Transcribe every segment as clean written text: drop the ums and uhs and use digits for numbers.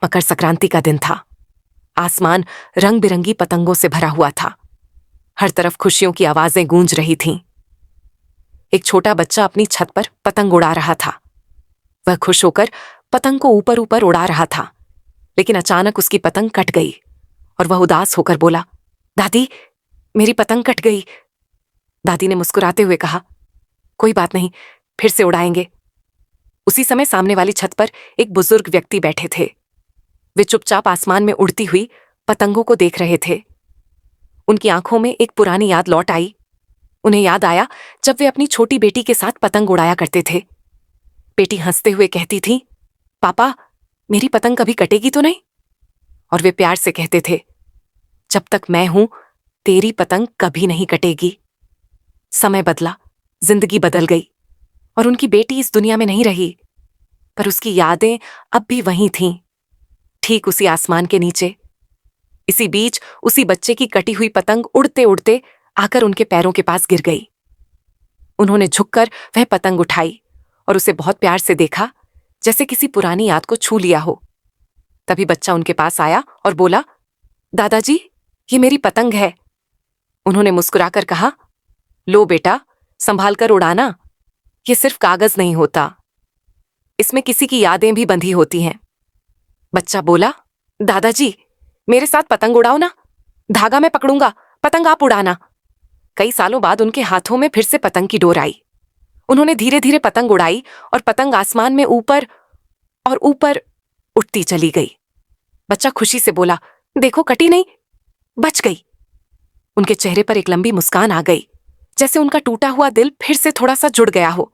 मकर संक्रांति का दिन था। आसमान रंग बिरंगी पतंगों से भरा हुआ था। हर तरफ खुशियों की आवाजें गूंज रही थीं। एक छोटा बच्चा अपनी छत पर पतंग उड़ा रहा था। वह खुश होकर पतंग को ऊपर ऊपर उड़ा रहा था, लेकिन अचानक उसकी पतंग कट गई और वह उदास होकर बोला, दादी, मेरी पतंग कट गई। दादी ने मुस्कुराते हुए कहा, कोई बात नहीं, फिर से उड़ाएंगे। उसी समय सामने वाली छत पर एक बुजुर्ग व्यक्ति बैठे थे। वे चुपचाप आसमान में उड़ती हुई पतंगों को देख रहे थे। उनकी आंखों में एक पुरानी याद लौट आई। उन्हें याद आया जब वे अपनी छोटी बेटी के साथ पतंग उड़ाया करते थे। बेटी हंसते हुए कहती थी, पापा, मेरी पतंग कभी कटेगी तो नहीं? और वे प्यार से कहते थे, जब तक मैं हूं तेरी पतंग कभी नहीं कटेगी। समय बदला, जिंदगी बदल गई और उनकी बेटी इस दुनिया में नहीं रही, पर उसकी यादें अब भी वहीं थीं, ठीक उसी आसमान के नीचे। इसी बीच उसी बच्चे की कटी हुई पतंग उड़ते उड़ते आकर उनके पैरों के पास गिर गई। उन्होंने झुककर वह पतंग उठाई और उसे बहुत प्यार से देखा, जैसे किसी पुरानी याद को छू लिया हो। तभी बच्चा उनके पास आया और बोला, दादाजी, ये मेरी पतंग है। उन्होंने मुस्कुराकर कहा, लो बेटा, संभाल कर उड़ाना। ये सिर्फ कागज नहीं होता, इसमें किसी की यादें भी बंधी होती हैं। बच्चा बोला, दादाजी, मेरे साथ पतंग उड़ाओ ना, धागा मैं पकड़ूंगा, पतंग आप उड़ाना। कई सालों बाद उनके हाथों में फिर से पतंग की डोर आई। उन्होंने धीरे धीरे पतंग उड़ाई और पतंग आसमान में ऊपर और ऊपर उठती चली गई। बच्चा खुशी से बोला, देखो, कटी नहीं, बच गई। उनके चेहरे पर एक लंबी मुस्कान आ गई, जैसे उनका टूटा हुआ दिल फिर से थोड़ा सा जुड़ गया हो।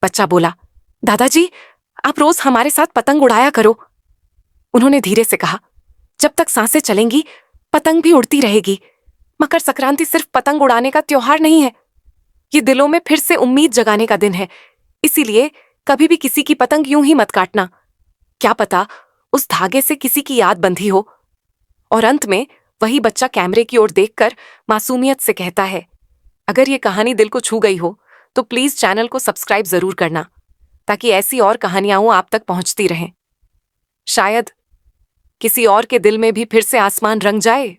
बच्चा बोला, दादाजी, आप रोज हमारे साथ पतंग उड़ाया करो। उन्होंने धीरे से कहा, जब तक सांसें चलेंगी पतंग भी उड़ती रहेगी। मकर संक्रांति सिर्फ पतंग उड़ाने का त्योहार नहीं है, ये दिलों में फिर से उम्मीद जगाने का दिन है। इसीलिए कभी भी किसी की पतंग यूं ही मत काटना। क्या पता उस धागे से किसी की याद बंधी हो। और अंत में वही बच्चा कैमरे की ओर देखकर मासूमियत से कहता है, अगर ये कहानी दिल को छू गई हो तो प्लीज चैनल को सब्सक्राइब जरूर करना, ताकि ऐसी और कहानियां आप तक पहुंचती रहें। शायद किसी और के दिल में भी फिर से आसमान रंग जाए।